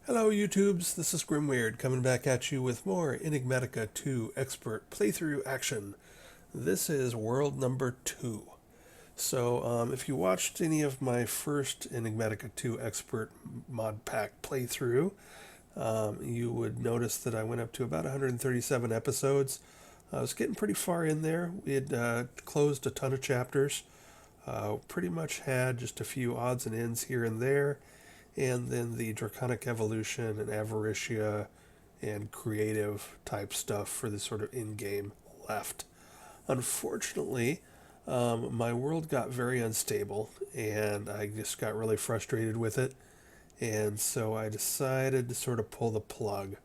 Hello YouTubes, this is Grimweird coming back at you with more Enigmatica 2 Expert Playthrough action. This is world number 2. So if you watched any of my first Enigmatica 2 Expert mod pack playthrough, you would notice that I went up to about 137 episodes. I was getting pretty far in there. We had closed a ton of chapters. Pretty much had just a few odds and ends here and there, and then the Draconic Evolution and Avaricia and creative type stuff for the sort of in-game left. Unfortunately, my world got very unstable, and I just got really frustrated with it, and so I decided to sort of pull the plug.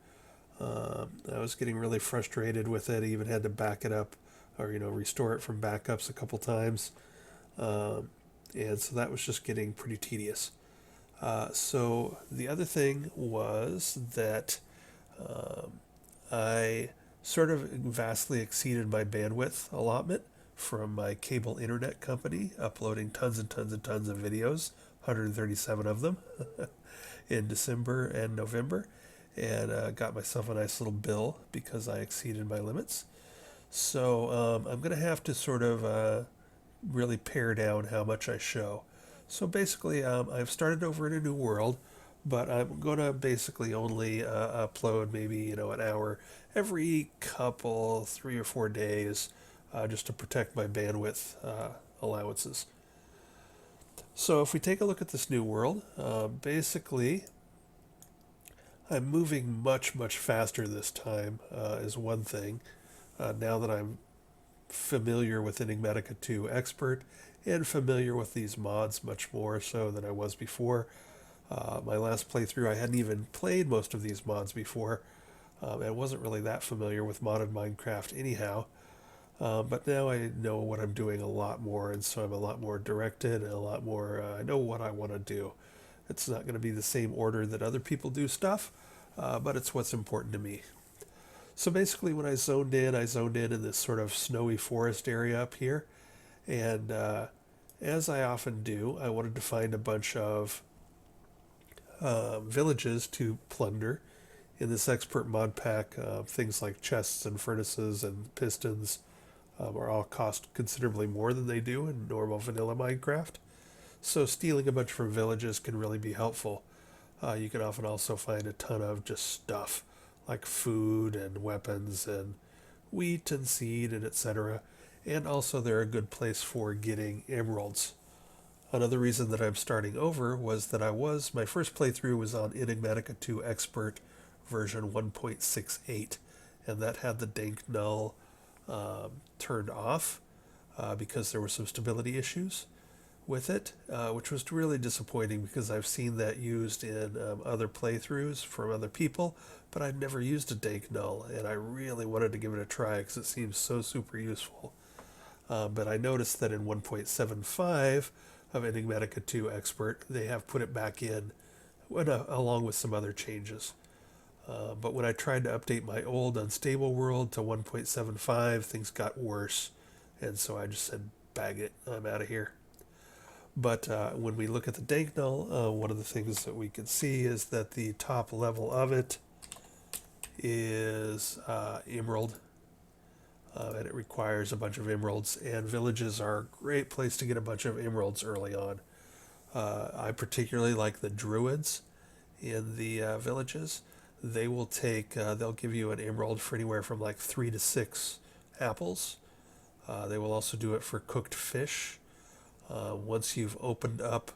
I was getting really frustrated with it. I even had to back it up, or restore it from backups a couple times, um, and so that was just getting pretty tedious. So the other thing was that um, I sort of vastly exceeded my bandwidth allotment from my cable internet company, uploading tons and tons and tons of videos, 137 of them, in December and November, and got myself a nice little bill because I exceeded my limits. So I'm going to have to sort of really pare down how much I show. So basically, I've started over in a new world, but I'm going to basically only upload maybe an hour every couple, 3 or 4 days, just to protect my bandwidth allowances. So if we take a look at this new world, basically I'm moving much faster this time, is one thing. Now that I'm familiar with Enigmatica 2 Expert and familiar with these mods much more so than I was before. My last playthrough, I hadn't even played most of these mods before, and wasn't really that familiar with modded Minecraft anyhow. But now I know what I'm doing a lot more, and so I'm a lot more directed and a lot more, I know what I want to do. It's not going to be the same order that other people do stuff, but it's what's important to me. So basically, when I zoned in this sort of snowy forest area up here, and as I often do, I wanted to find a bunch of villages to plunder in this expert mod pack. Things like chests and furnaces and pistons are all cost considerably more than they do in normal vanilla Minecraft. So stealing a bunch from villages can really be helpful. You can often also find a ton of just stuff like food and weapons and wheat and seed and etc. And also they're a good place for getting emeralds. Another reason that I'm starting over was that my first playthrough was on Enigmatica 2 Expert version 1.68, and that had the dank null turned off because there were some stability issues with it, which was really disappointing because I've seen that used in other playthroughs from other people, but I'd never used a dank null, and I really wanted to give it a try because it seems so super useful. But I noticed that in 1.75 of Enigmatica 2 Expert, they have put it back in along with some other changes. But when I tried to update my old unstable world to 1.75, things got worse, and so I just said, bag it, I'm out of here. But when we look at the dank null, one of the things that we can see is that the top level of it is emerald, and it requires a bunch of emeralds, and villages are a great place to get a bunch of emeralds early on. I particularly like the druids in the villages. They'll give you an emerald for anywhere from like 3 to 6 apples. They will also do it for cooked fish. Once you've opened up,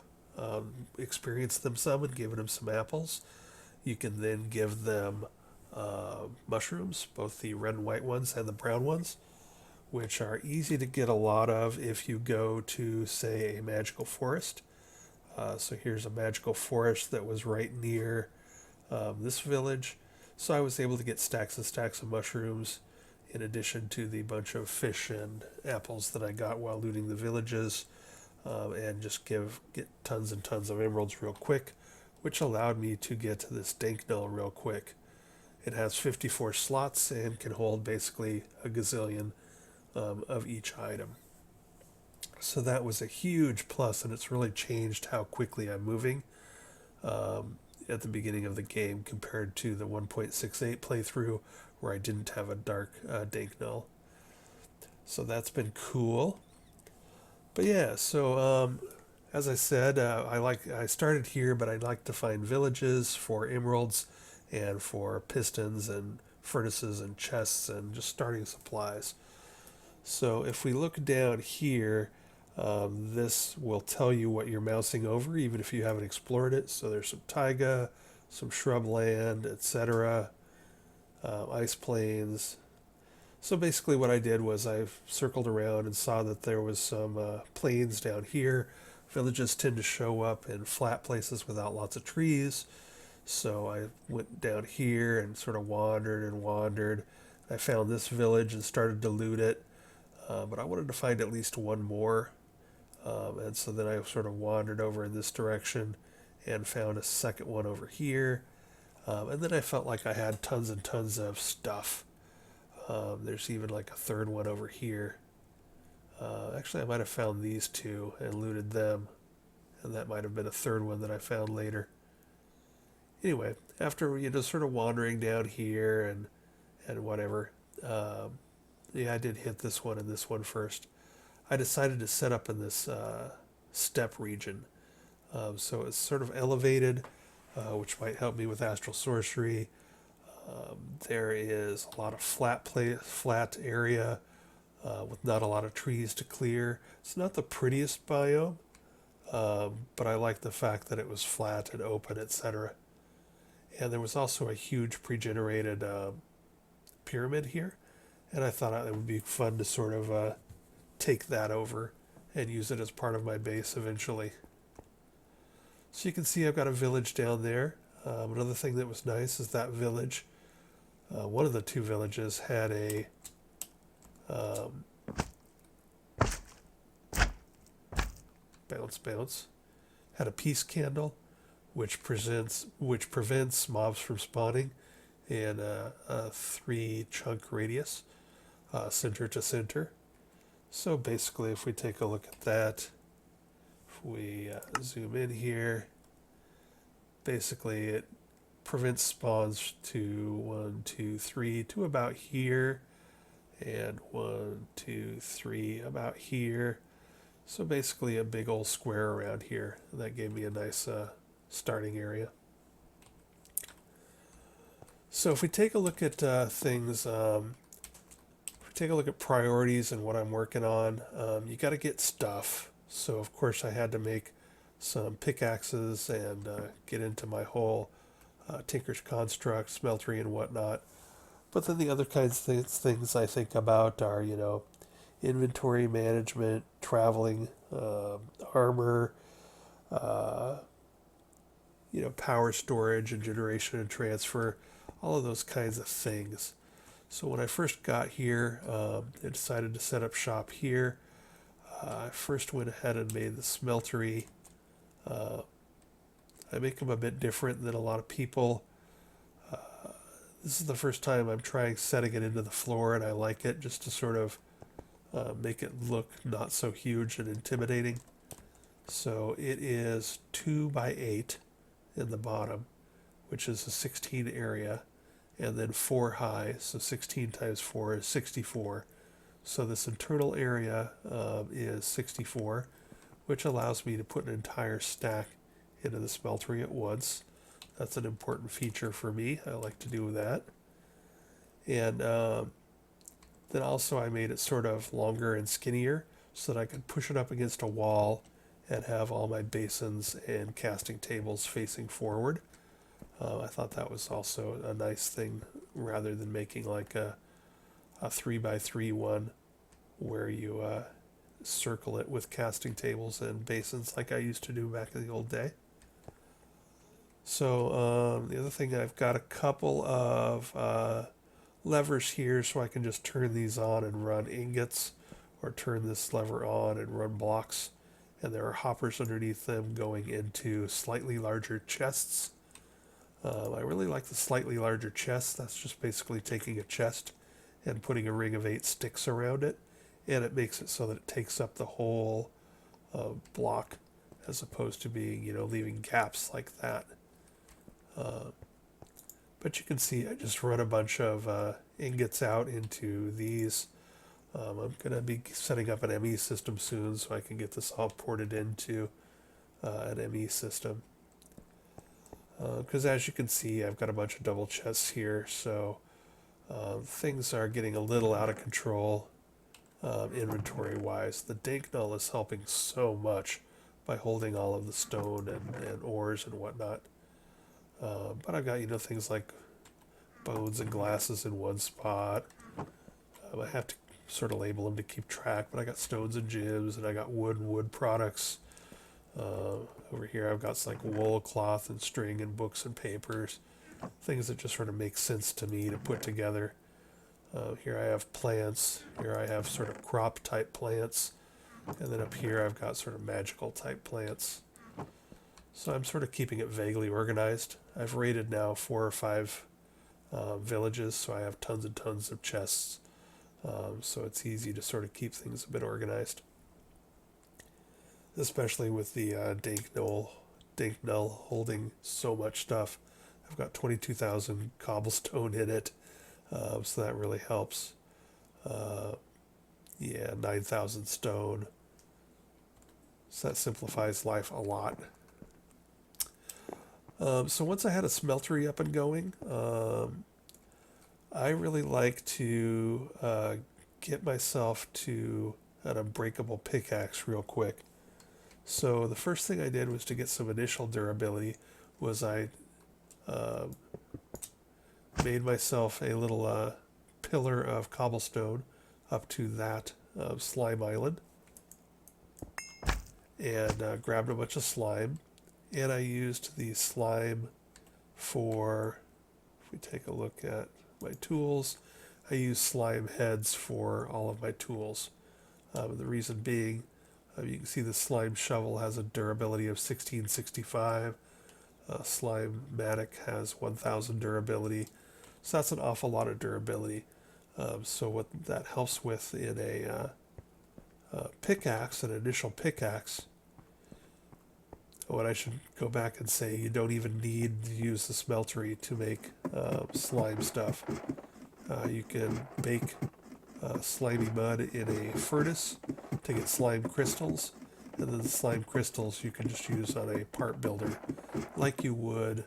experienced them some and given them some apples, you can then give them mushrooms, both the red and white ones and the brown ones, which are easy to get a lot of if you go to, say, a magical forest. So here's a magical forest that was right near this village. So I was able to get stacks and stacks of mushrooms in addition to the bunch of fish and apples that I got while looting the villages, and just get tons and tons of emeralds real quick, which allowed me to get to this dank null real quick. It has 54 slots and can hold basically a gazillion of each item. So that was a huge plus, and it's really changed how quickly I'm moving. at the beginning of the game compared to the 1.68 playthrough where I didn't have a dark dank null. So that's been cool. But yeah, so as I said, I started here, but I'd like to find villages for emeralds and for pistons and furnaces and chests and just starting supplies. So if we look down here, this will tell you what you're mousing over, even if you haven't explored it. So there's some taiga, some shrubland, etc., ice plains. So basically what I did was I circled around and saw that there was some plains down here. Villages tend to show up in flat places without lots of trees. So I went down here and sort of wandered and wandered. I found this village and started to loot it. But I wanted to find at least one more. And so then I sort of wandered over in this direction and found a second one over here. And then I felt like I had tons and tons of stuff. There's even like a third one over here. Actually, I might have found these two and looted them. And that might have been a third one that I found later. Anyway, after sort of wandering down here and whatever, yeah, I did hit this one and this one first. I decided to set up in this steppe region. So it's sort of elevated, which might help me with astral sorcery. There is a lot of flat area with not a lot of trees to clear. It's not the prettiest biome, but I like the fact that it was flat and open, etc. And there was also a huge pre-generated pyramid here, and I thought it would be fun to sort of take that over and use it as part of my base eventually. So you can see I've got a village down there. Another thing that was nice is that village, one of the two villages had a had a peace candle, which prevents mobs from spawning in a 3-chunk radius, center to center. So basically, if we take a look at that, if we zoom in here, basically it prevents spawns to 1, 2, 3 to about here, and 1, 2, 3 about here. So basically a big old square around here. And that gave me a nice starting area. So if we take a look at things, if we take a look at priorities and what I'm working on, you got to get stuff. So of course I had to make some pickaxes and get into my whole Tinker's Construct, smeltery and whatnot. But then the other kinds of things I think about are, inventory management, traveling, armor, power storage and generation and transfer, all of those kinds of things. So when I first got here, I decided to set up shop here. I first went ahead and made the smeltery. I make them a bit different than a lot of people. This is the first time I'm trying setting it into the floor, and I like it just to sort of make it look not so huge and intimidating. So it is 2 by 8 in the bottom, which is a 16 area, and then 4 high, so 16 times 4 is 64. So this internal area is 64, which allows me to put an entire stack into the smeltery at once. That's an important feature for me. I like to do that. And then also I made it sort of longer and skinnier so that I could push it up against a wall and have all my basins and casting tables facing forward. I thought that was also a nice thing rather than making like a 3 by 3 one where you circle it with casting tables and basins like I used to do back in the old day. So the other thing, I've got a couple of levers here so I can just turn these on and run ingots, or turn this lever on and run blocks. And there are hoppers underneath them going into slightly larger chests. I really like the slightly larger chest. That's just basically taking a chest and putting a ring of 8 sticks around it, and it makes it so that it takes up the whole block, as opposed to being, leaving gaps like that. But you can see I just run a bunch of ingots out into these. I'm going to be setting up an ME system soon so I can get this all ported into an ME system. Because as you can see, I've got a bunch of double chests here, so things are getting a little out of control inventory-wise. The dank null is helping so much by holding all of the stone and ores and whatnot. But I've got, things like bones and glasses in one spot. I have to sort of label them to keep track, but I got stones and gems, and I got wood and wood products. Over here I've got like wool, cloth, and string, and books and papers. Things that just sort of make sense to me to put together. Here I have plants. Here I have sort of crop type plants. And then up here I've got sort of magical type plants. So I'm sort of keeping it vaguely organized. I've raided now 4 or 5 villages, so I have tons and tons of chests. So it's easy to sort of keep things a bit organized. Especially with the dank null holding so much stuff. I've got 22,000 cobblestone in it, so that really helps. 9,000 stone. So that simplifies life a lot. So once I had a smeltery up and going, I really like to get myself to an unbreakable pickaxe real quick. So the first thing I did was to get some initial durability. Was I made myself a little pillar of cobblestone up to that slime island, and grabbed a bunch of slime, and I used the slime for, if we take a look at my tools, I use slime heads for all of my tools. The reason being, you can see the slime shovel has a durability of 1665. Slimematic has 1000 durability. So that's an awful lot of durability. So what that helps with in a pickaxe, an initial pickaxe, what I should go back and say, you don't even need to use the smeltery to make slime stuff. You can bake slimy mud in a furnace to get slime crystals, and then the slime crystals you can just use on a part builder like you would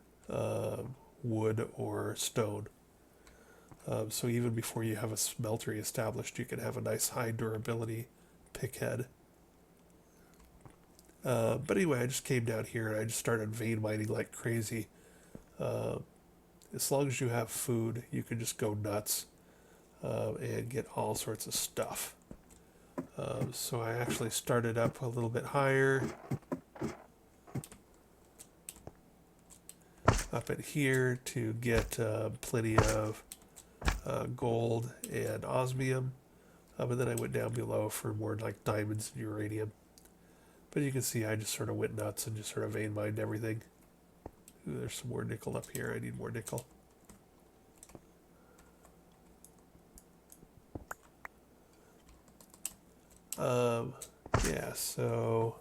wood or stone. So even before you have a smeltery established, you can have a nice high durability pickhead. But anyway, I just came down here and I just started vein mining like crazy. As long as you have food, you can just go nuts and get all sorts of stuff. So I actually started up a little bit higher. Up at here to get plenty of gold and osmium. And then I went down below for more like diamonds and uranium. But you can see I just sort of went nuts and just sort of vein mined everything. Ooh, there's some more nickel up here. I need more nickel. So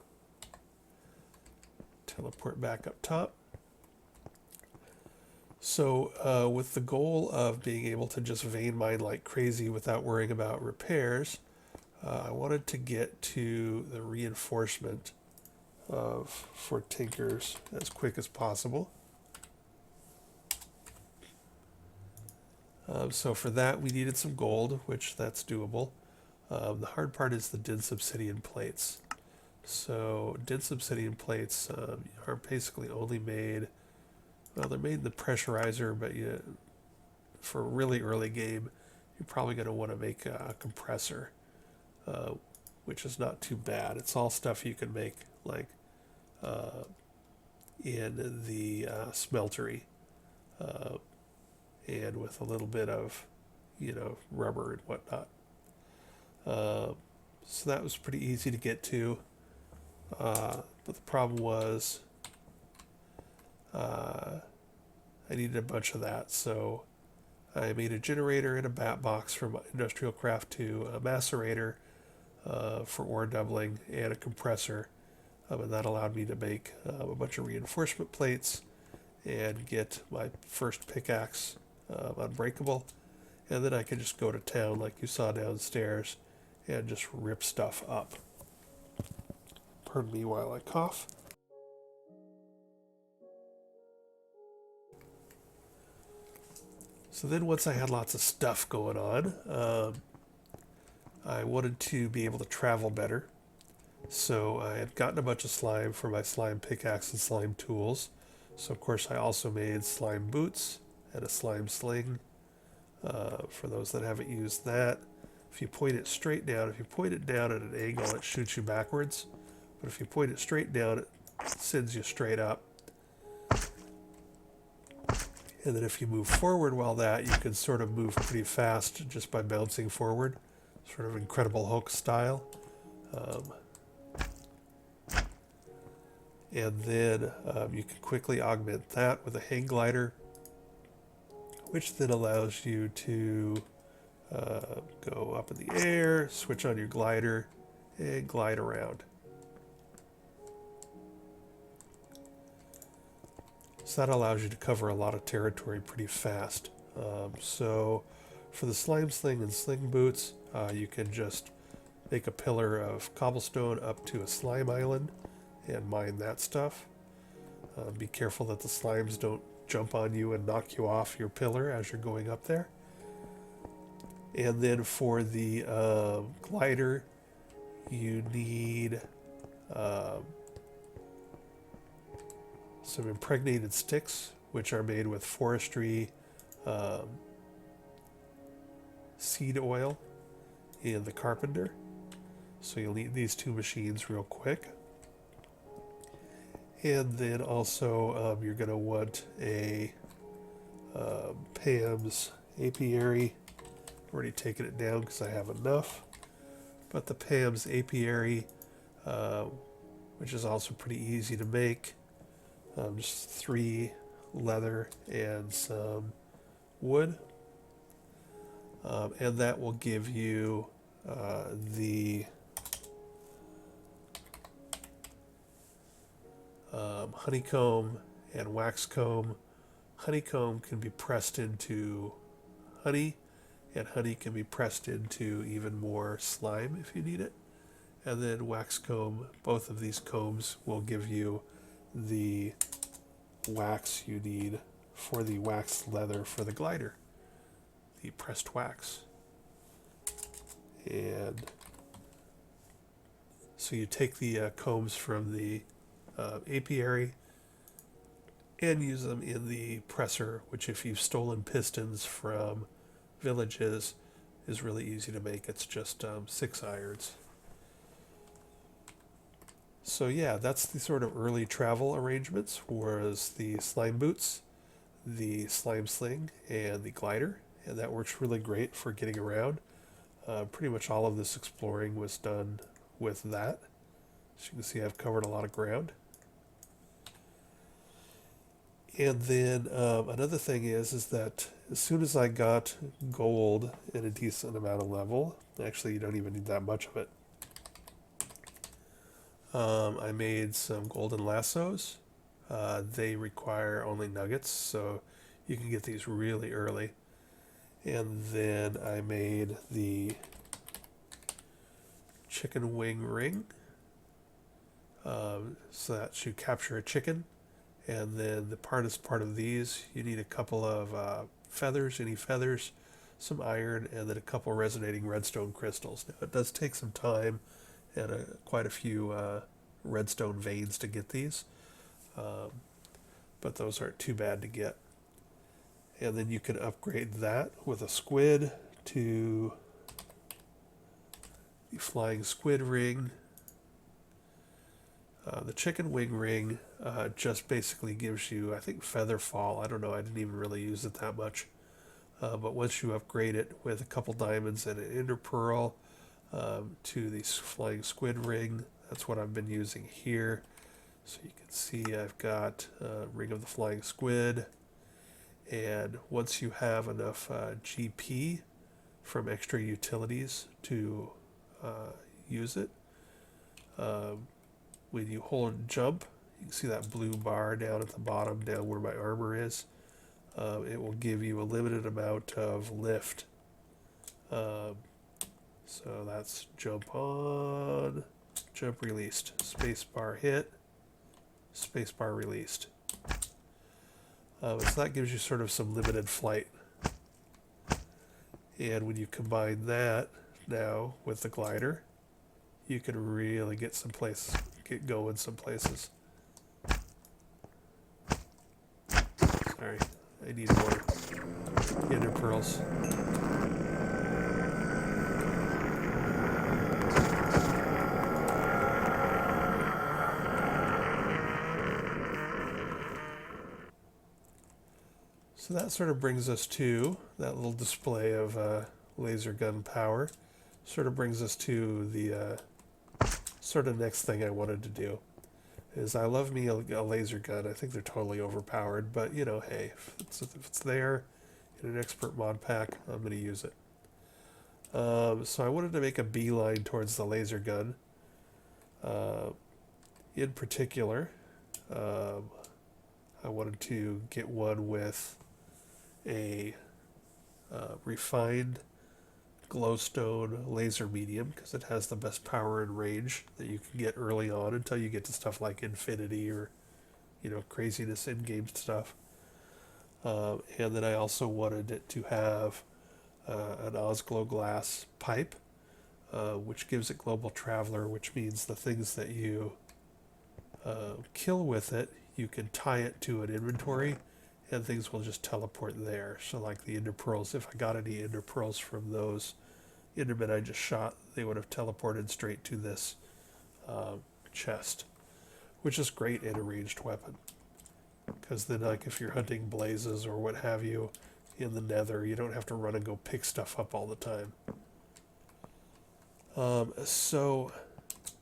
teleport back up top. So with the goal of being able to just vein mine like crazy without worrying about repairs, I wanted to get to the reinforcement for tinkers as quick as possible. So for that we needed some gold, which that's doable. The hard part is the dense obsidian plates. So dense obsidian plates are basically only made, well, they're made in the pressurizer, but for a really early game, you're probably going to want to make a compressor, which is not too bad. It's all stuff you can make like in the smeltery, and with a little bit of, rubber and whatnot. So that was pretty easy to get to. But the problem was I needed a bunch of that, so I made a generator and a bat box from Industrial Craft 2, a macerator for ore doubling, and a compressor. And that allowed me to make a bunch of reinforcement plates and get my first pickaxe, Unbreakable, and then I can just go to town like you saw downstairs and just rip stuff up. Pardon me while I cough. So then once I had lots of stuff going on, I wanted to be able to travel better. So I had gotten a bunch of slime for my slime pickaxe and slime tools. So of course I also made slime boots and a slime sling. For those that haven't used that, if you point it straight down, if you point it down at an angle, it shoots you backwards. But if you point it straight down, it sends you straight up. And then if you move forward while that, you can sort of move pretty fast just by bouncing forward. Sort of Incredible Hulk style. And then you can quickly augment that with a hang glider, which then allows you to go up in the air, switch on your glider, and glide around. So that allows you to cover a lot of territory pretty fast. So for the Slimesling and sling boots, you can just make a pillar of cobblestone up to a slime island and mine that stuff. Be careful that the slimes don't jump on you and knock you off your pillar as you're going up there. And then for the glider, you need some impregnated sticks, which are made with forestry seed oil and the carpenter. So you'll need these two machines real quick. And then also you're going to want a Pam's apiary. I've already taken it down because I have enough. But the Pam's apiary, which is also pretty easy to make, just 3 leather and some wood. And that will give you the honeycomb and wax comb. Honeycomb can be pressed into honey, and honey can be pressed into even more slime if you need it. And then wax comb, both of these combs will give you the wax you need for the wax leather for the glider, the pressed wax. And so you take the combs from the apiary and use them in the presser, which if you've stolen pistons from villages is really easy to make. It's just 6 irons. So yeah, that's the sort of early travel arrangements, was the slime boots, the slime sling, and the glider, and that works really great for getting around. Pretty much all of this exploring was done with that. As you can see, I've covered a lot of ground. And then another thing is that as soon as I got gold in a decent amount of level, actually you don't even need that much of it, I made some golden lassos. They require only nuggets, so you can get these really early. And then I made the chicken wing ring, so that you capture a chicken. And then the hardest part of these, you need a couple of feathers, any feathers, some iron, and then a couple resonating redstone crystals. Now it does take some time and quite a few redstone veins to get these, but those aren't too bad to get. And then you can upgrade that with a squid to the flying squid ring. The chicken wing ring just basically gives you, I think, feather fall. I don't know, I didn't even really use it that much. But once you upgrade it with a couple diamonds and an ender pearl to the flying squid ring, that's what I've been using here. So you can see I've got Ring of the Flying Squid. And once you have enough GP from extra utilities to use it, when you hold jump, You can see that blue bar down at the bottom, down where my armor is. It will give you a limited amount of lift. So that's jump on, jump released, spacebar hit, spacebar released. So that gives you sort of some limited flight. And when you combine that now with the glider, you can really get some places, get going some places. Sorry, I need more ender pearls. So that sort of brings us to that little display of laser gun power. Sort of brings us to the sort of next thing I wanted to do. Is I love me a laser gun. I think they're totally overpowered, but you know, hey, if it's there in an expert mod pack, I'm going to use it. So I wanted to make a beeline towards the laser gun. In particular, I wanted to get one with a refined glowstone laser medium because it has the best power and range that you can get early on until you get to stuff like infinity or, you know, craziness in game stuff. And then I also wanted it to have an Osglow glass pipe, which gives it global traveler, which means the things that you kill with it, you can tie it to an inventory and things will just teleport there. So like the ender pearls, if I got any ender pearls from those endermen I just shot, they would have teleported straight to this chest, which is great in a ranged weapon. Because then, like, if you're hunting blazes or what have you in the nether, you don't have to run and go pick stuff up all the time. So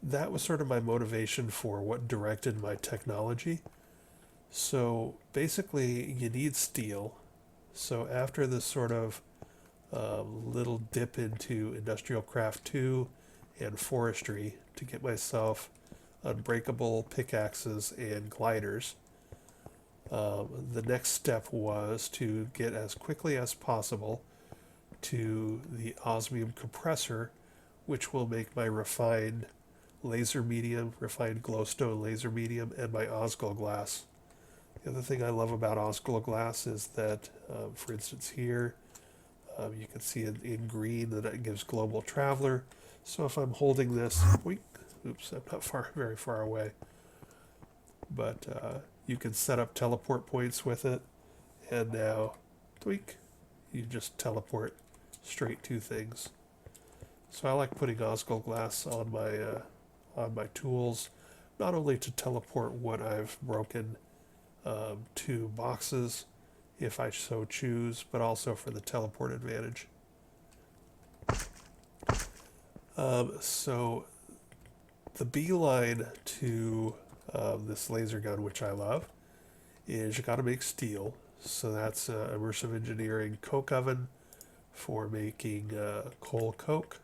that was sort of my motivation for what directed my technology. So basically, you need steel. So after this sort of little dip into Industrial Craft 2 and Forestry to get myself Unbreakable pickaxes and gliders, the next step was to get as quickly as possible to the osmium compressor, which will make my refined laser medium, refined glowstone laser medium, and my Osglow glass. The other thing I love about Osglow glass is that, for instance here, you can see in green that it gives global traveler. So if I'm holding this, oops, I'm not very far away, but you can set up teleport points with it, and now, tweak, you just teleport straight to things. So I like putting Osglow glass on my tools, not only to teleport what I've broken to boxes, if I so choose, but also for the teleport advantage. So the beeline to this laser gun, which I love, is you got to make steel. So that's immersive engineering coke oven for making coal coke.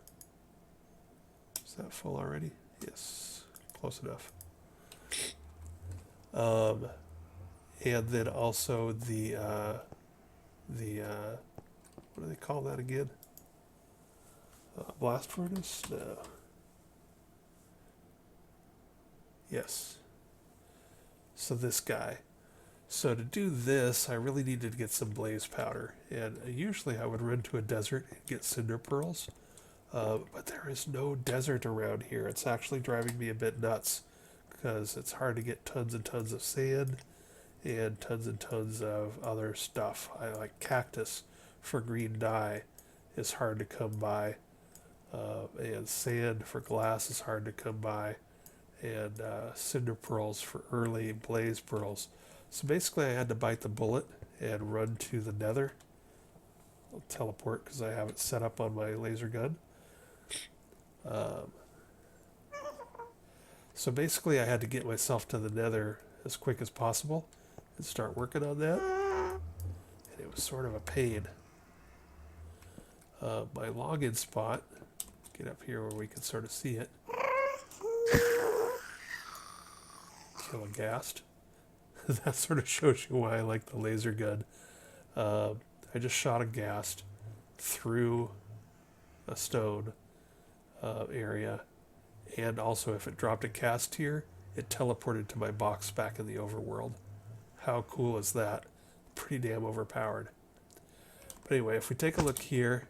Is that full already? Yes, close enough. And then also the what do they call that again? Blast furnace? No. Yes. So this guy. So to do this, I really needed to get some blaze powder. And usually I would run to a desert and get cinder pearls. But there is no desert around here. It's actually driving me a bit nuts because it's hard to get tons and tons of sand and tons of other stuff. I like cactus for green dye is hard to come by. And sand for glass is hard to come by. And cinder pearls for early blaze pearls. So basically I had to bite the bullet and run to the nether. I'll teleport because I have it set up on my laser gun. So basically I had to get myself to the nether as quick as possible and start working on that. And it was sort of a pain. My login spot, get up here where we can sort of see it. kill a ghast. That sort of shows you why I like the laser gun. I just shot a ghast through a stone area, and also if it dropped a ghast here, it teleported to my box back in the overworld. How cool is that? Pretty damn overpowered. But anyway, if we take a look here,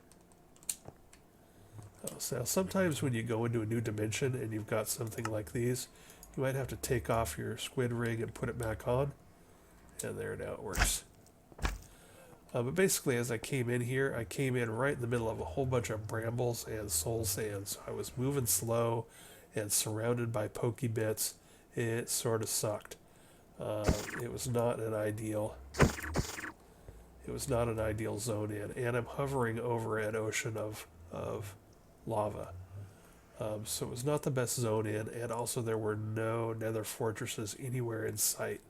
so sometimes when you go into a new dimension and you've got something like these, you might have to take off your squid ring and put it back on. And there, now it works. But basically, as I came in here, I came in right in the middle of a whole bunch of brambles and soul sand. So I was moving slow and surrounded by pokey bits. It sort of sucked. It was not an ideal. It was not an ideal zone in, and I'm hovering over an ocean of lava. So it was not the best zone in, and also there were no nether fortresses anywhere in sight.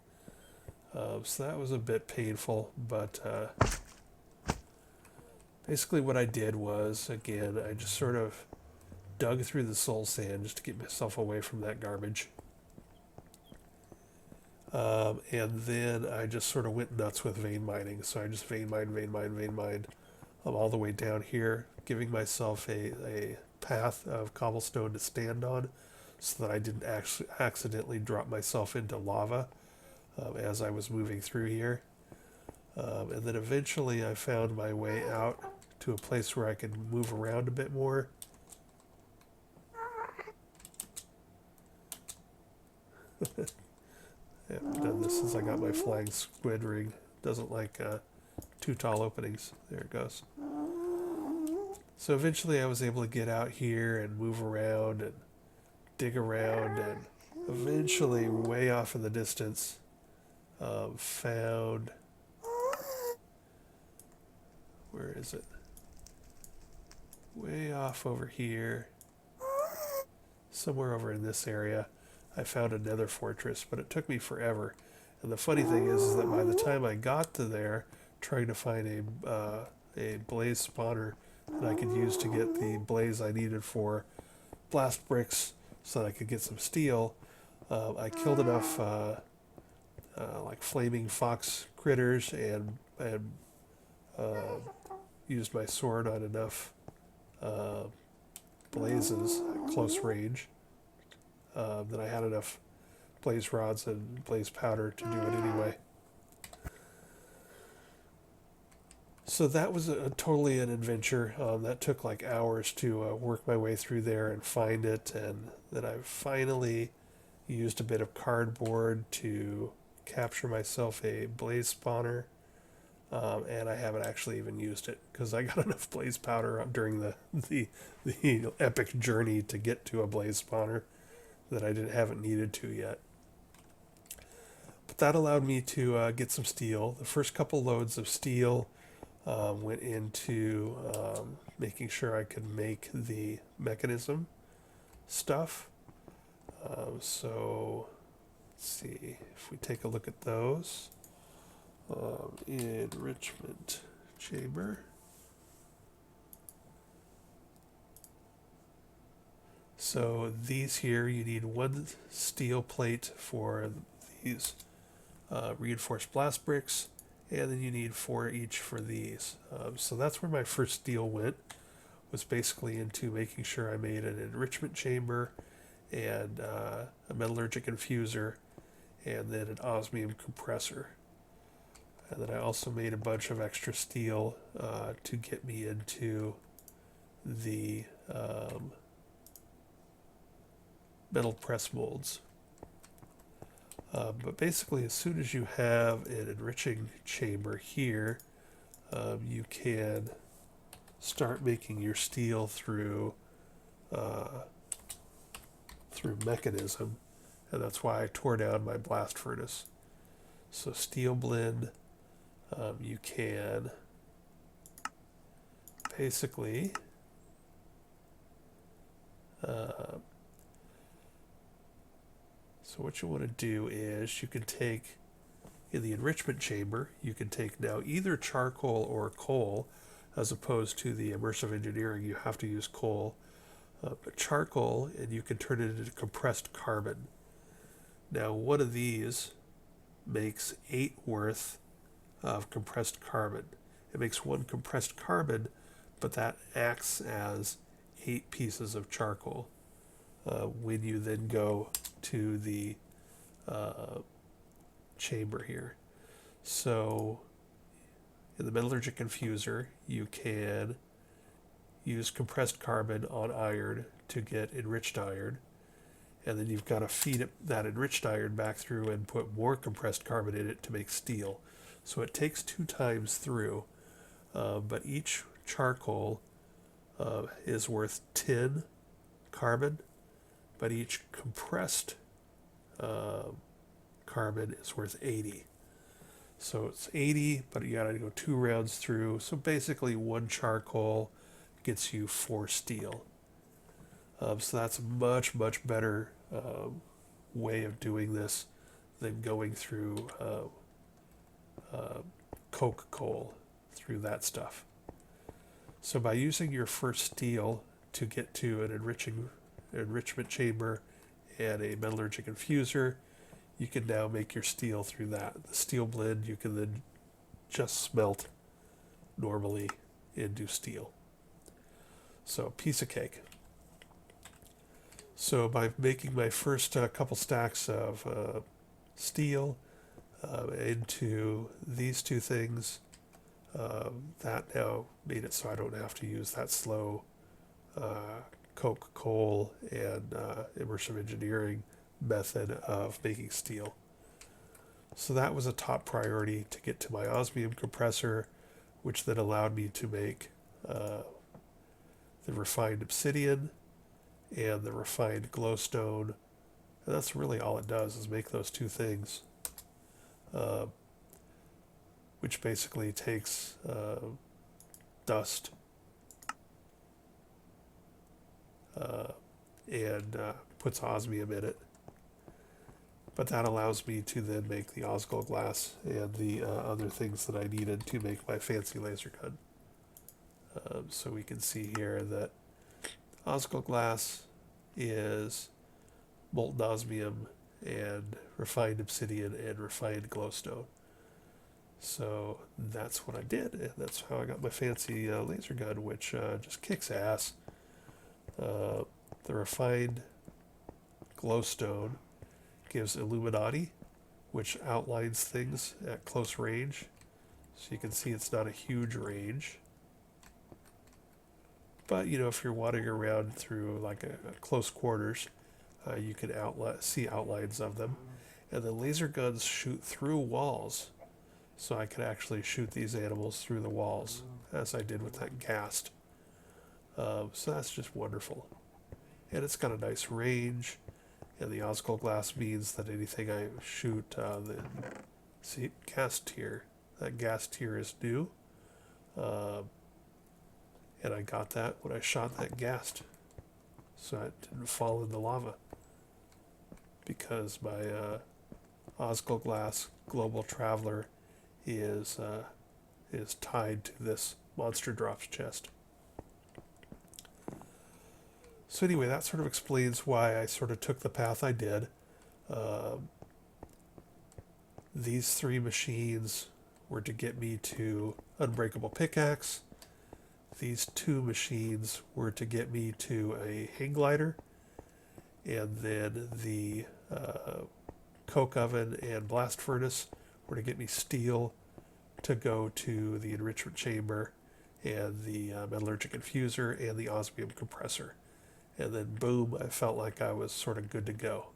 So that was a bit painful, but basically what I did was, again, I just sort of dug through the soul sand just to get myself away from that garbage. And then I just sort of went nuts with vein mining. So I just vein mined all the way down here, giving myself a path of cobblestone to stand on so that I didn't actually accidentally drop myself into lava as I was moving through here. And then eventually I found my way out to a place where I could move around a bit more. I haven't done this since I got my flying squid ring. Doesn't like too tall openings. There it goes. So eventually I was able to get out here and move around and dig around, and eventually way off in the distance found, where is it? Way off over here, somewhere over in this area, I found a nether fortress, but it took me forever. And the funny thing is that by the time I got to there, trying to find a blaze spawner that I could use to get the blaze I needed for blast bricks so that I could get some steel, I killed enough like flaming fox critters and used my sword on enough blazes at close range that I had enough blaze rods and blaze powder to do it anyway. So that was totally an adventure. That took like hours to work my way through there and find it, and then I finally used a bit of cardboard to capture myself a blaze spawner, and I haven't actually even used it because I got enough blaze powder during the epic journey to get to a blaze spawner that I haven't needed to yet. But that allowed me to get some steel. The first couple loads of steel went into making sure I could make the mechanism stuff. So let's see if we take a look at those. Enrichment chamber. So these here, you need one steel plate for these reinforced blast bricks, and then you need 4 each for these. So that's where my first steel went, was basically into making sure I made an enrichment chamber and a metallurgic infuser, and then an osmium compressor. And then I also made a bunch of extra steel to get me into the metal press molds. But basically, as soon as you have an enriching chamber here, you can start making your steel through mechanism, and that's why I tore down my blast furnace. So steel blend, you can basically so what you want to do is you can take, in the enrichment chamber, you can take now either charcoal or coal, as opposed to the immersive engineering, you have to use coal. But charcoal, and you can turn it into compressed carbon. Now, one of these makes 8 worth of compressed carbon. It makes 1 compressed carbon, but that acts as 8 pieces of charcoal. When you then go to the chamber here. So in the metallurgic infuser, you can use compressed carbon on iron to get enriched iron, and then you've got to feed it that enriched iron back through and put more compressed carbon in it to make steel. So it takes 2 times through, but each charcoal is worth 10 carbon, but each compressed carbon is worth 80. So it's 80, but you gotta go 2 rounds through. So basically 1 charcoal gets you 4 steel. So that's a much, much better way of doing this than going through coke coal, through that stuff. So by using your first steel to get to an enrichment chamber and a metallurgic infuser, you can now make your steel through that. The steel blend you can then just smelt normally into steel. So, piece of cake. So by making my first couple stacks of steel into these 2 things, that now made it so I don't have to use that slow coke coal and immersive engineering method of making steel. So that was a top priority to get to my osmium compressor, which then allowed me to make the refined obsidian and the refined glowstone. And that's really all it does, is make those 2 things, which basically takes dust and puts osmium in it. But that allows me to then make the Osgold glass and the other things that I needed to make my fancy laser gun. So we can see here that Osgold glass is molten osmium and refined obsidian and refined glowstone. So that's what I did, and that's how I got my fancy laser gun, which just kicks ass. The refined glowstone gives Illuminati, which outlines things at close range. So you can see it's not a huge range. But, you know, if you're wandering around through like a close quarters, you can see outlines of them. And the laser guns shoot through walls. So I could actually shoot these animals through the walls, as I did with that ghast. So that's just wonderful. And it's got a nice range. And the Osgold glass means that anything I shoot, see, gas tier. That gas tier is new. And I got that when I shot that ghast. So it didn't fall in the lava. Because my Osgold glass Global Traveler is tied to this Monster Drops chest. So anyway, that sort of explains why I sort of took the path I did. These 3 machines were to get me to Unbreakable pickaxe. These 2 machines were to get me to a hang glider. And then the coke oven and blast furnace were to get me steel to go to the enrichment chamber and the metallurgic infuser and the osmium compressor. And then boom, I felt like I was sort of good to go.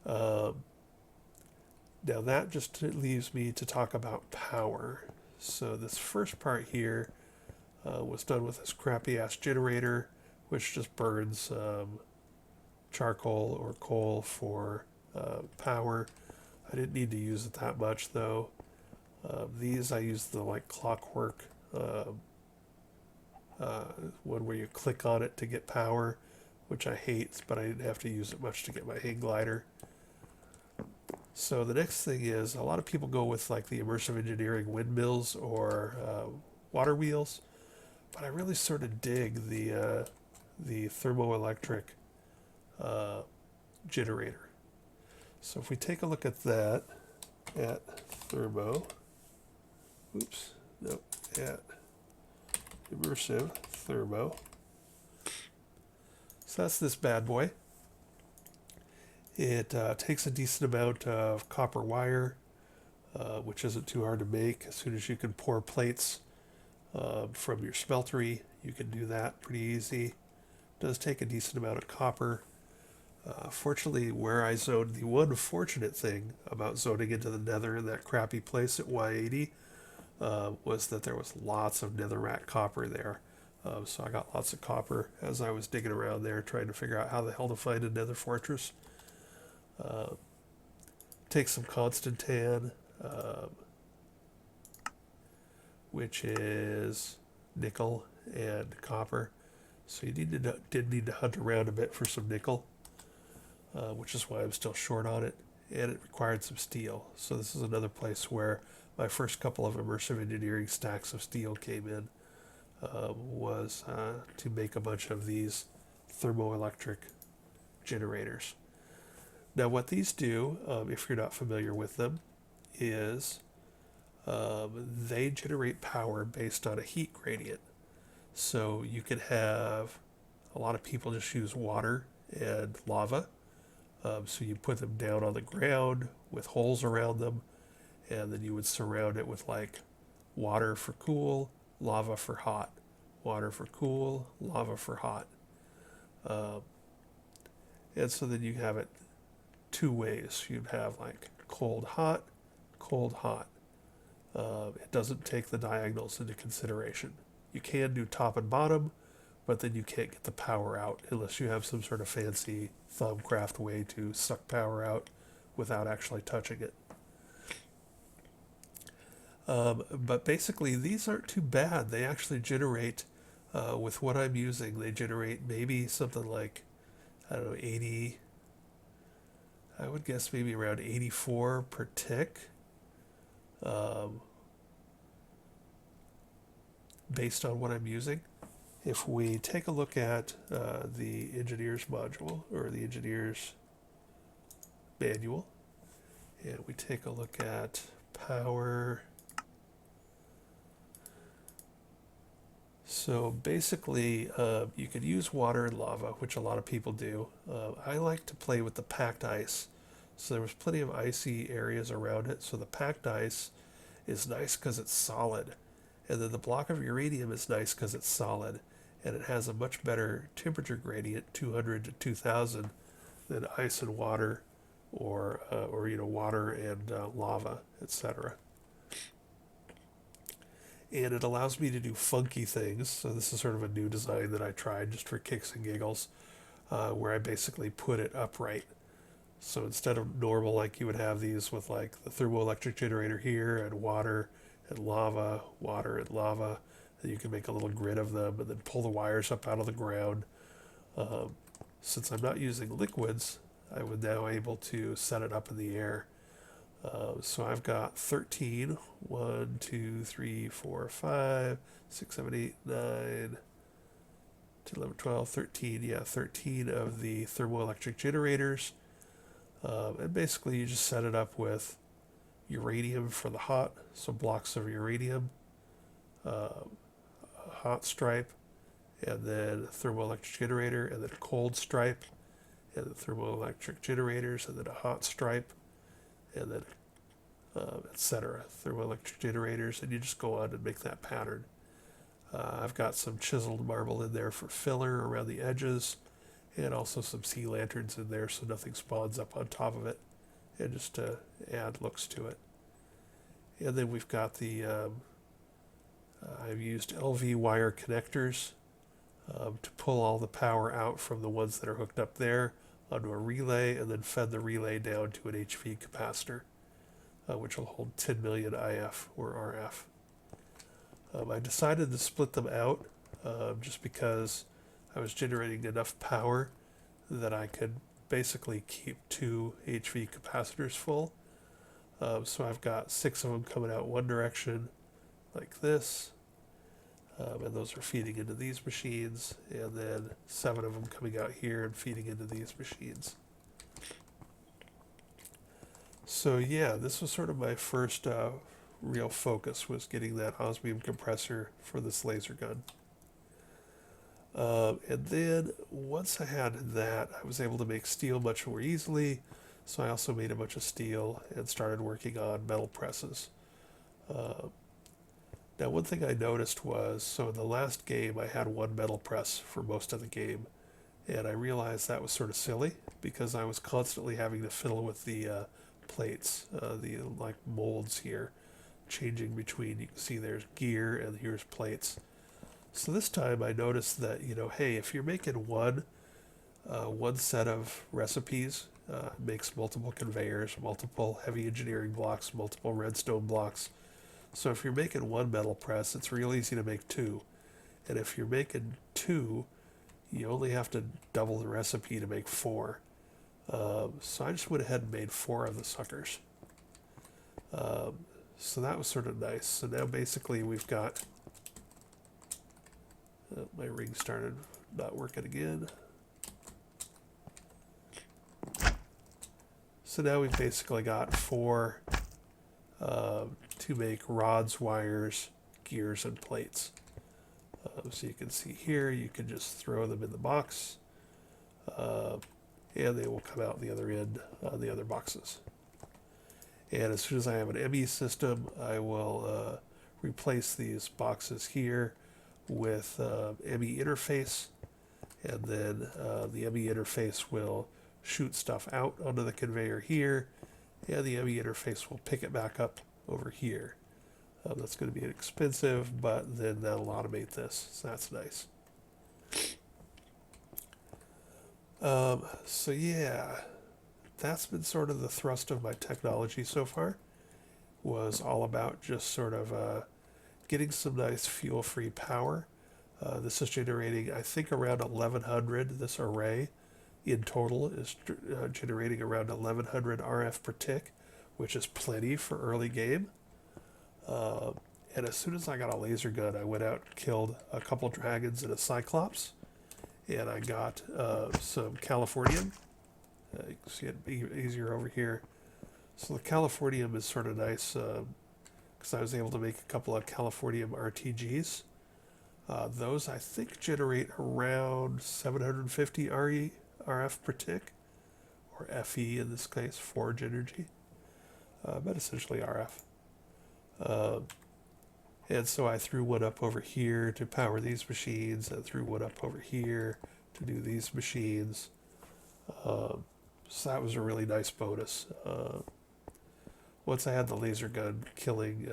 Now that just leaves me to talk about power. So this first part here was done with this crappy ass generator, which just burns charcoal or coal for power. I didn't need to use it that much though. These I used the like clockwork one where you click on it to get power, which I hate, but I didn't have to use it much to get my hang glider. So the next thing is, a lot of people go with like the immersive engineering windmills or water wheels, but I really sort of dig the thermoelectric generator. So if we take a look at that, at thermo, oops, nope, at immersive thermo. So that's this bad boy. It takes a decent amount of copper wire, which isn't too hard to make. As soon as you can pour plates from your smeltery, you can do that pretty easy. It does take a decent amount of copper. Fortunately, where I zoned, the one fortunate thing about zoning into the nether in that crappy place at Y80 was that there was lots of netherrack copper there. So I got lots of copper as I was digging around there trying to figure out how the hell to find a nether fortress. Take some constantan, which is nickel and copper. So you did need to hunt around a bit for some nickel, which is why I'm still short on it. And it required some steel. So this is another place where my first couple of immersive engineering stacks of steel came in, was to make a bunch of these thermoelectric generators. Now what these do, if you're not familiar with them, is they generate power based on a heat gradient. So you can have, a lot of people just use water and lava. So you put them down on the ground with holes around them, and then you would surround it with like water for cool, lava for hot, water for cool, lava for hot. And so then you have it two ways. You'd have like cold, hot, cold, hot. It doesn't take the diagonals into consideration. You can do top and bottom, but then you can't get the power out unless you have some sort of fancy Thumbcraft way to suck power out without actually touching it. But basically, these aren't too bad. They actually generate, with what I'm using, they generate maybe something like, I don't know, 80, I would guess maybe around 84 per tick, based on what I'm using. If we take a look at the engineer's module, or the engineer's manual, and we take a look at power. So basically, you could use water and lava, which a lot of people do. I like to play with the packed ice. So there was plenty of icy areas around it. So the packed ice is nice because it's solid. And then the block of uranium is nice because it's solid. And it has a much better temperature gradient, 200 to 2000, than ice and water, or water and lava, etc. And it allows me to do funky things. So this is sort of a new design that I tried just for kicks and giggles, where I basically put it upright. So instead of normal, like you would have these with like the thermoelectric generator here and water and lava, and you can make a little grid of them and then pull the wires up out of the ground. Since I'm not using liquids, I was now able to set it up in the air. So I've got 13, 1, 2, 3, 4, 5, 6, 7, 8, 9, 10, 11, 12, 13, 13 of the thermoelectric generators. And basically you just set it up with uranium for the hot, so blocks of uranium, a hot stripe, and then a thermoelectric generator, and then a cold stripe, and the thermoelectric generators, and then a hot stripe, and then etc. Thermoelectric generators, and you just go on and make that pattern. I've got some chiseled marble in there for filler around the edges, and also some sea lanterns in there so nothing spawns up on top of it, and just to add looks to it. And then we've got the I've used LV wire connectors to pull all the power out from the ones that are hooked up there onto a relay, and then fed the relay down to an HV capacitor, which will hold 10 million IF or RF. I decided to split them out just because I was generating enough power that I could basically keep 2 HV capacitors full. So I've got 6 of them coming out one direction like this, and those are feeding into these machines, and then 7 of them coming out here and feeding into these machines. So yeah, this was sort of my first real focus, was getting that osmium compressor for this laser gun. And then once I had that, I was able to make steel much more easily. So I also made a bunch of steel and started working on metal presses. Uh, Now, one thing I noticed was, so in the last game, I had one metal press for most of the game, and I realized that was sort of silly because I was constantly having to fiddle with the plates, the like molds here, changing between. You can see there's gear and here's plates. So this time I noticed that, hey, if you're making one set of recipes, makes multiple conveyors, multiple heavy engineering blocks, multiple redstone blocks. So if you're making one metal press, it's real easy to make two. And if you're making two, you only have to double the recipe to make four. So I just went ahead and made four of the suckers. So that was sort of nice. So now basically we've got... my ring started not working again. So now we've basically got four to make rods, wires, gears, and plates. So you can see here, you can just throw them in the box, and they will come out the other end on the other boxes. And as soon as I have an ME system, I will replace these boxes here with ME interface, and then the ME interface will shoot stuff out onto the conveyor here, and the ME interface will pick it back up over here. That's going to be expensive, but then that'll automate this, so that's nice. So yeah, that's been sort of the thrust of my technology so far, was all about just sort of getting some nice fuel-free power. This is generating, I think, around 1100. This array in total is generating around 1100 RF per tick, which is plenty for early game. And as soon as I got a laser gun, I went out and killed a couple dragons and a cyclops, and I got some Californium. You can see it easier over here. So the Californium is sort of nice because I was able to make a couple of Californium RTGs. Those, I think, generate around 750 RF per tick, or FE in this case, forge energy, but essentially RF. And so I threw one up over here to power these machines, and threw one up over here to do these machines. So that was a really nice bonus. Once I had the laser gun, killing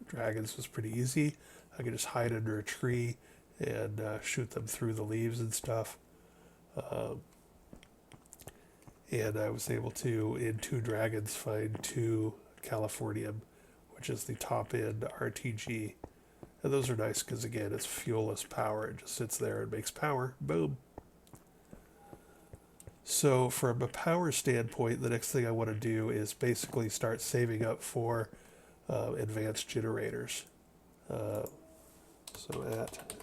dragons was pretty easy. I could just hide under a tree and shoot them through the leaves and stuff. And I was able to, in two dragons, find two Californium, which is the top end RTG. And those are nice because, again, it's fuelless power. It just sits there and makes power. Boom. So from a power standpoint, the next thing I want to do is basically start saving up for advanced generators. So at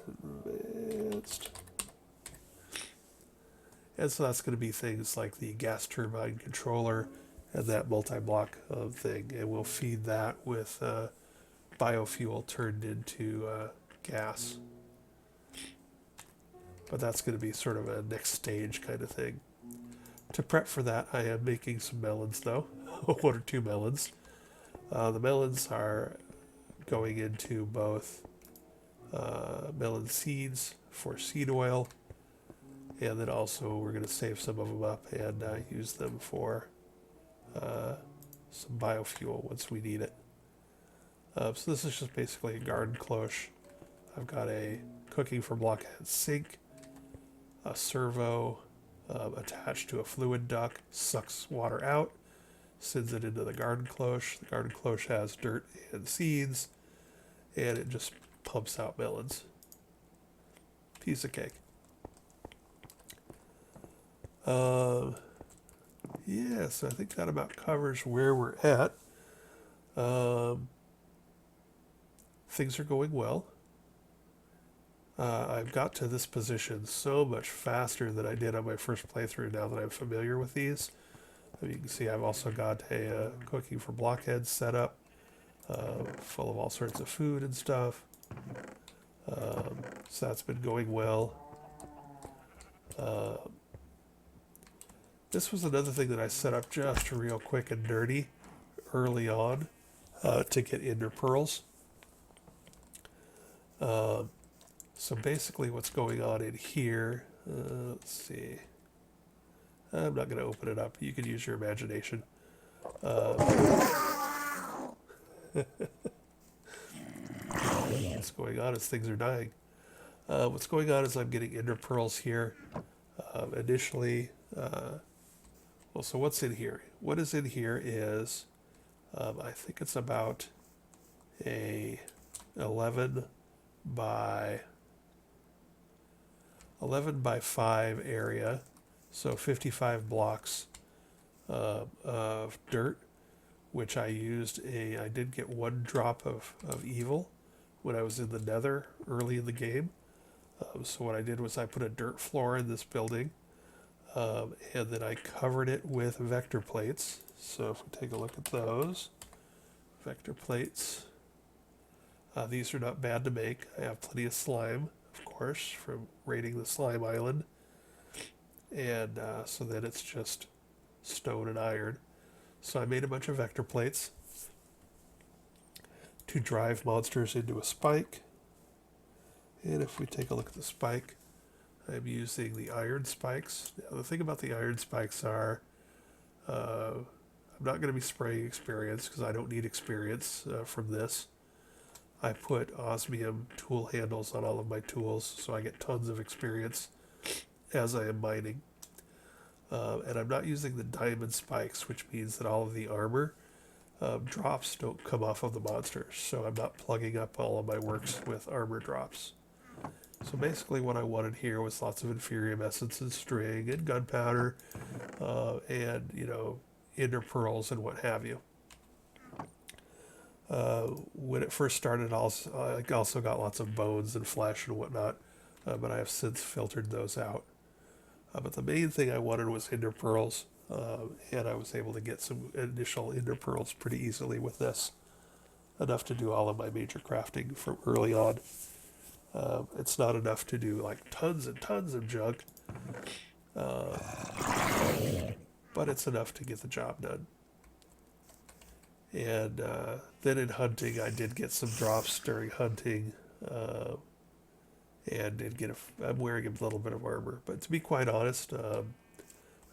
advanced. And so that's going to be things like the gas turbine controller and that multi-block thing. And we'll feed that with biofuel turned into gas. But that's going to be sort of a next stage kind of thing. To prep for that, I am making some melons, though. One or two melons. The melons are going into both melon seeds for seed oil, and then also we're going to save some of them up and use them for some biofuel once we need it. So this is just basically a garden cloche. I've got a cooking for blockhead sink, a servo attached to a fluid duct, sucks water out, sends it into the garden cloche. The garden cloche has dirt and seeds, and it just pumps out melons. Piece of cake. Yeah, so I think that about covers where we're at. Things are going well. I've got to this position so much faster than I did on my first playthrough now that I'm familiar with these. You can see I've also got a cooking for blockheads set up, full of all sorts of food and stuff. So that's been going well. This was another thing that I set up just real quick and dirty early on to get ender pearls. So basically what's going on in here, let's see. I'm not going to open it up. You can use your imagination. What's going on is things are dying. What's going on is I'm getting ender pearls here. Initially, well, so what's in here? What is in here is, I think it's about a 11 by 5 area, so 55 blocks of dirt, which I did get 1 drop of evil when I was in the nether early in the game. So what I did was I put a dirt floor in this building, and then I covered it with vector plates. So if we take a look at those, vector plates, these are not bad to make. I have plenty of slime, of course, from raiding the slime island. And so then it's just stone and iron. So I made a bunch of vector plates to drive monsters into a spike. And if we take a look at the spike, I'm using the iron spikes. Now the thing about the iron spikes are, I'm not going to be spraying experience because I don't need experience from this. I put osmium tool handles on all of my tools, so I get tons of experience as I am mining. And I'm not using the diamond spikes, which means that all of the armor drops don't come off of the monsters. So I'm not plugging up all of my works with armor drops. So basically what I wanted here was lots of inferium essence and string and gunpowder, and, you know, ender pearls and what have you. When it first started, I also got lots of bones and flesh and whatnot, but I have since filtered those out. But the main thing I wanted was ender pearls, and I was able to get some initial ender pearls pretty easily with this, enough to do all of my major crafting from early on. It's not enough to do like tons and tons of junk, but it's enough to get the job done. And then in hunting, I did get some drops during hunting, and did get I'm wearing a little bit of armor. But to be quite honest, I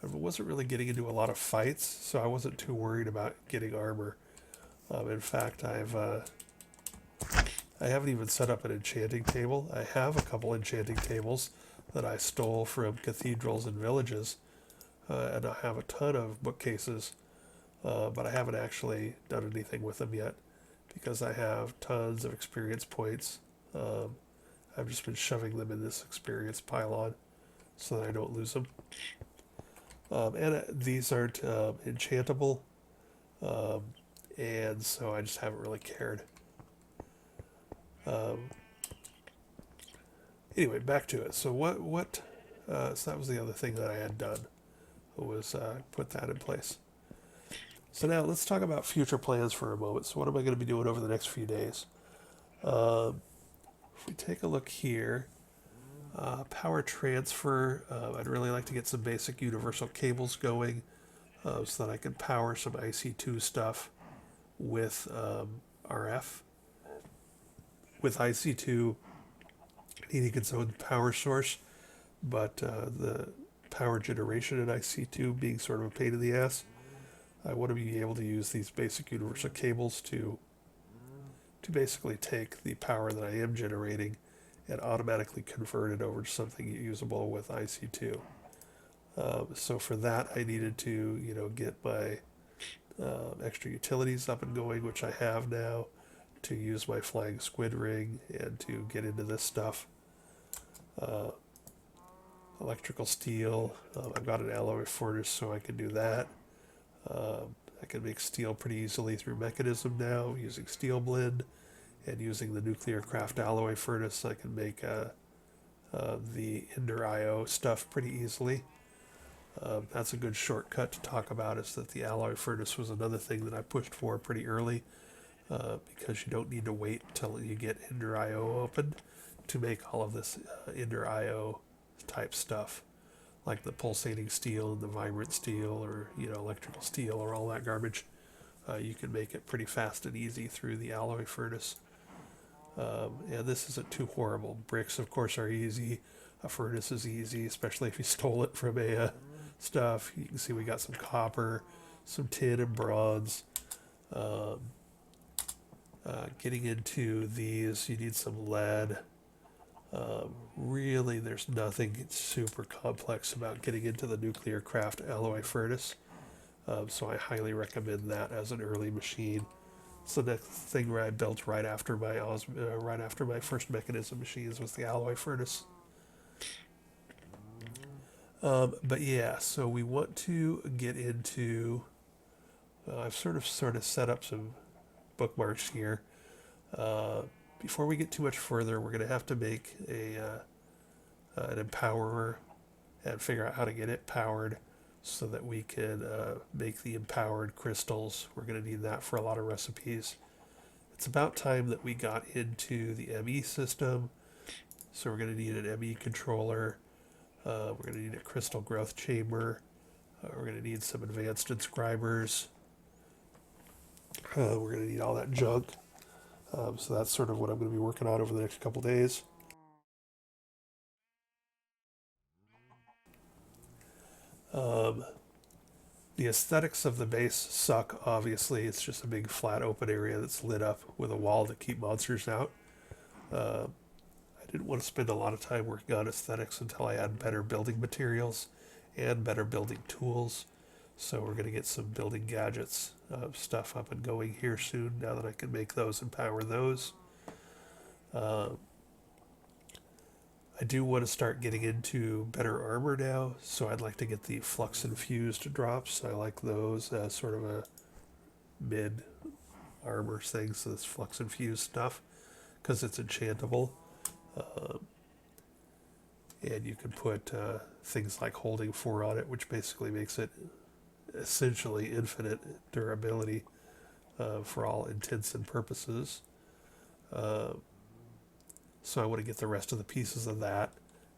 wasn't really getting into a lot of fights, so I wasn't too worried about getting armor. In fact, I haven't even set up an enchanting table. I have a couple enchanting tables that I stole from cathedrals and villages, and I have a ton of bookcases. But I haven't actually done anything with them yet because I have tons of experience points. I've just been shoving them in this experience pylon so that I don't lose them. And these aren't enchantable, and so I just haven't really cared. Anyway, back to it. So so that was the other thing that I had done, was put that in place. So now let's talk about future plans for a moment. So what am I going to be doing over the next few days? If we take a look here, power transfer, I'd really like to get some basic universal cables going so that I can power some IC2 stuff with RF. With IC2 needing its own power source, but the power generation in IC2 being sort of a pain in the ass. I want to be able to use these basic universal cables to basically take the power that I am generating and automatically convert it over to something usable with IC2. So for that, I needed to, get my extra utilities up and going, which I have now, to use my flying squid ring and to get into this stuff. Electrical steel. I've got an alloy furnace, so I can do that. I can make steel pretty easily through mechanism now using steel blend, and using the nuclear craft alloy furnace I can make the Ender IO stuff pretty easily. That's a good shortcut to talk about, is that the alloy furnace was another thing that I pushed for pretty early, because you don't need to wait until you get Ender IO opened to make all of this Ender IO type stuff, like the pulsating steel and the vibrant steel, or electrical steel, or all that garbage. You can make it pretty fast and easy through the alloy furnace. And this isn't too horrible. Bricks, of course, are easy. A furnace is easy, especially if you stole it from a stuff. You can see we got some copper, some tin and bronze. Getting into these, you need some lead. Really, there's nothing super complex about getting into the nuclear craft alloy furnace. So I highly recommend that as an early machine. It's the next thing where I built right after my first mechanism machines was the alloy furnace. But yeah, so we want to get into. I've sort of set up some bookmarks here. Before we get too much further, we're going to have to make an empowerer and figure out how to get it powered so that we can make the empowered crystals. We're going to need that for a lot of recipes. It's about time that we got into the ME system. So we're going to need an ME controller. We're going to need a crystal growth chamber. We're going to need some advanced inscribers. We're going to need all that junk. So that's sort of what I'm going to be working on over the next couple days. The aesthetics of the base suck, obviously. It's just a big flat open area that's lit up with a wall to keep monsters out. I didn't want to spend a lot of time working on aesthetics until I had better building materials and better building tools. So we're going to get some building gadgets stuff up and going here soon, now that I can make those and power those. I do want to start getting into better armor now, so I'd like to get the flux infused drops. I like those as sort of a mid armor thing, so this flux infused stuff, because it's enchantable. And you can put things like holding 4 on it, which basically makes it essentially infinite durability for all intents and purposes. So I want to get the rest of the pieces of that,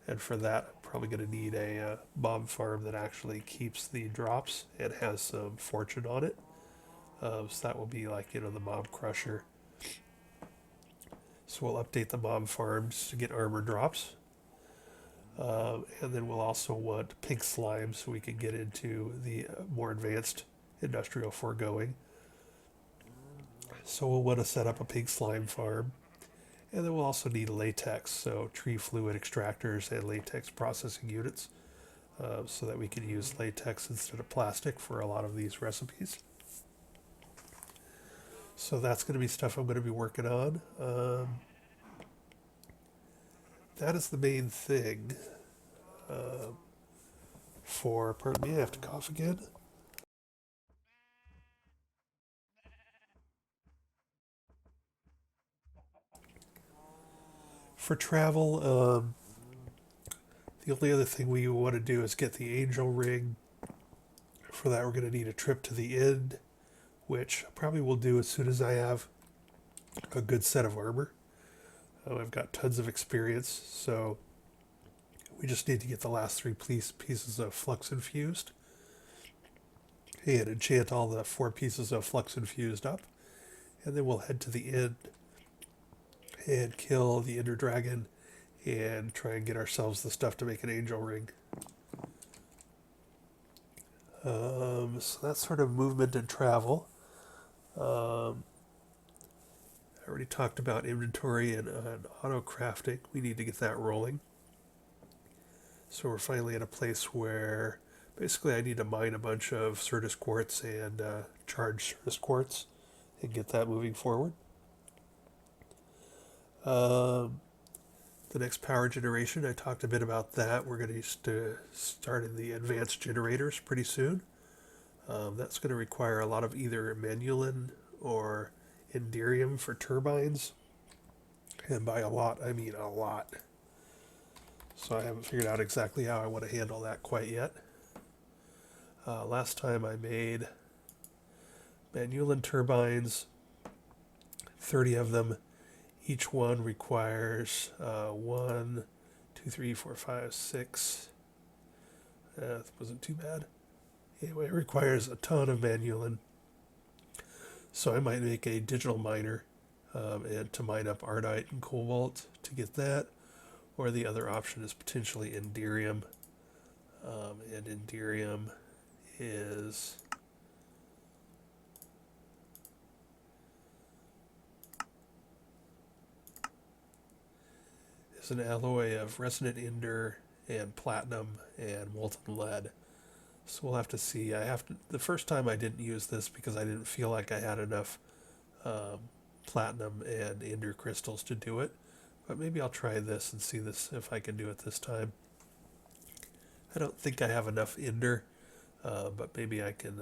and for that I'm probably going to need a mob farm that actually keeps the drops and has some fortune on it. So that will be like, the mob crusher. So we'll update the mob farms to get armor drops. And then we'll also want pink slime so we can get into the more advanced industrial foregoing. So we'll want to set up a pink slime farm. And then we'll also need latex, so tree fluid extractors and latex processing units, so that we can use latex instead of plastic for a lot of these recipes. So that's going to be stuff I'm going to be working on. That is the main thing. Pardon me, I have to cough again. For travel, the only other thing we want to do is get the angel ring. For that, we're going to need a trip to the end, which I probably will do as soon as I have a good set of armor. I've got tons of experience, so we just need to get the last 3 pieces of flux infused and enchant all the 4 pieces of flux infused up, and then we'll head to the end and kill the Ender Dragon and try and get ourselves the stuff to make an angel ring. So that's sort of movement and travel. I already talked about inventory and auto crafting. We need to get that rolling. So we're finally at a place where basically I need to mine a bunch of Certus quartz and charge Certus quartz and get that moving forward. The next power generation, I talked a bit about that. We're going to start in the advanced generators pretty soon. That's going to require a lot of either manulin or enderium for turbines. And by a lot, I mean a lot. So I haven't figured out exactly how I want to handle that quite yet. Last time I made Manulan turbines, 30 of them. Each one requires 1, 2, 3, 4, 5, 6. That wasn't too bad. Anyway, it requires a ton of Manulan. So I might make a digital miner and to mine up Ardite and Cobalt to get that. Or the other option is potentially Enderium. And Enderium is an alloy of resonant ender and platinum and molten lead. So we'll have to see. The first time I didn't use this because I didn't feel like I had enough platinum and ender crystals to do it. But maybe I'll try this and see this if I can do it this time. I don't think I have enough ender, but maybe I can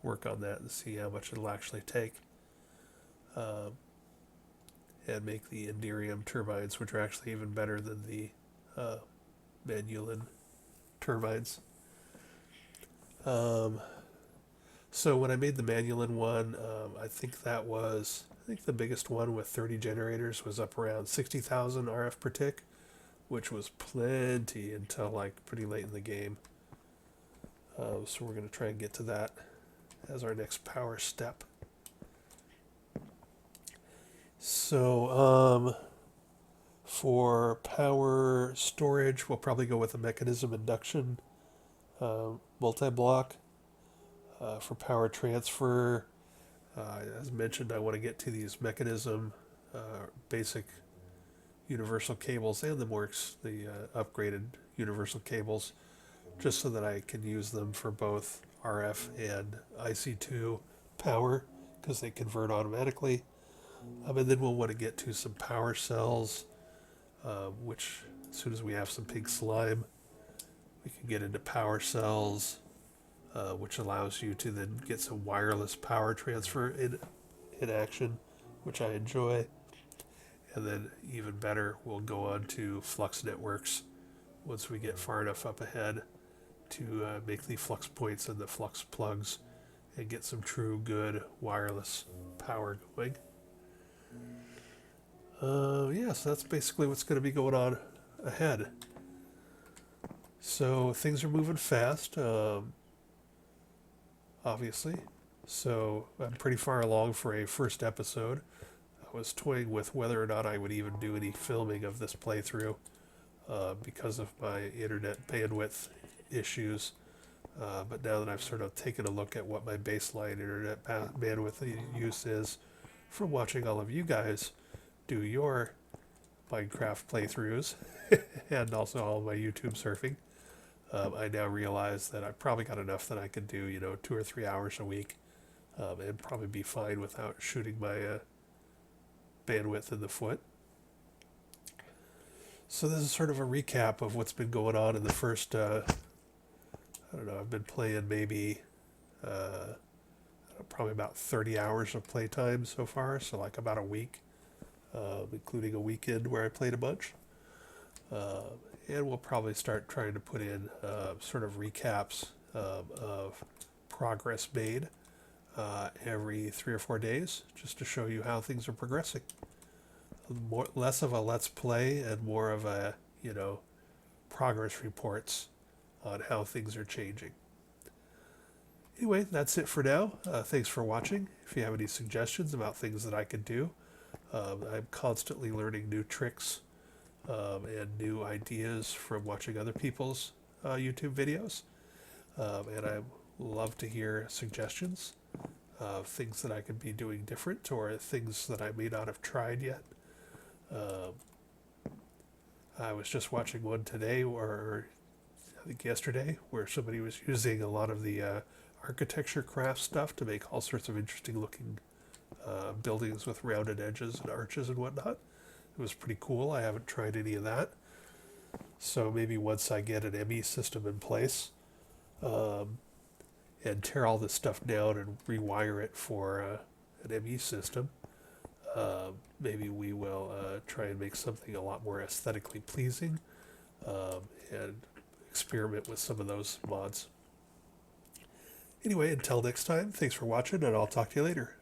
work on that and see how much it'll actually take. And make the Enderium turbines, which are actually even better than the Manulan turbines. So when I made the Manulan one, I think the biggest one with 30 generators was up around 60,000 RF per tick, which was plenty until like pretty late in the game. So we're going to try and get to that as our next power step. So for power storage, we'll probably go with a mechanism induction multi-block. For power transfer, as mentioned, I want to get to these mechanism basic universal cables and the upgraded universal cables, just so that I can use them for both RF and IC2 power, because they convert automatically. And then we'll want to get to some power cells, which as soon as we have some pink slime, we can get into power cells, which allows you to then get some wireless power transfer in action, which I enjoy. And then even better, we'll go on to flux networks once we get far enough up ahead to make the flux points and the flux plugs and get some true good wireless power going. So that's basically what's going to be going on ahead. So things are moving fast, obviously. So I'm pretty far along for a first episode. I was toying with whether or not I would even do any filming of this playthrough because of my internet bandwidth issues. But now that I've sort of taken a look at what my baseline internet bandwidth use is from watching all of you guys do your Minecraft playthroughs and also all of my YouTube surfing, I now realize that I've probably got enough that I could do, 2 or 3 hours a week and probably be fine without shooting my bandwidth in the foot. So this is sort of a recap of what's been going on in the first, I've been playing maybe probably about 30 hours of playtime so far, so like about a week, including a weekend where I played a bunch. And we'll probably start trying to put in sort of recaps of progress made every 3 or 4 days, just to show you how things are progressing. Less of a let's play and more of a, progress reports on how things are changing. Anyway, that's it for now. Thanks for watching. If you have any suggestions about things that I could do, I'm constantly learning new tricks and new ideas from watching other people's YouTube videos. And I love to hear suggestions of things that I could be doing different or things that I may not have tried yet. I was just watching one today, or I think yesterday, where somebody was using a lot of the architecture craft stuff to make all sorts of interesting looking buildings with rounded edges and arches and whatnot. It was pretty cool. I haven't tried any of that. So maybe once I get an ME system in place and tear all this stuff down and rewire it for an ME system, maybe we will try and make something a lot more aesthetically pleasing and experiment with some of those mods. Anyway, until next time, thanks for watching, and I'll talk to you later.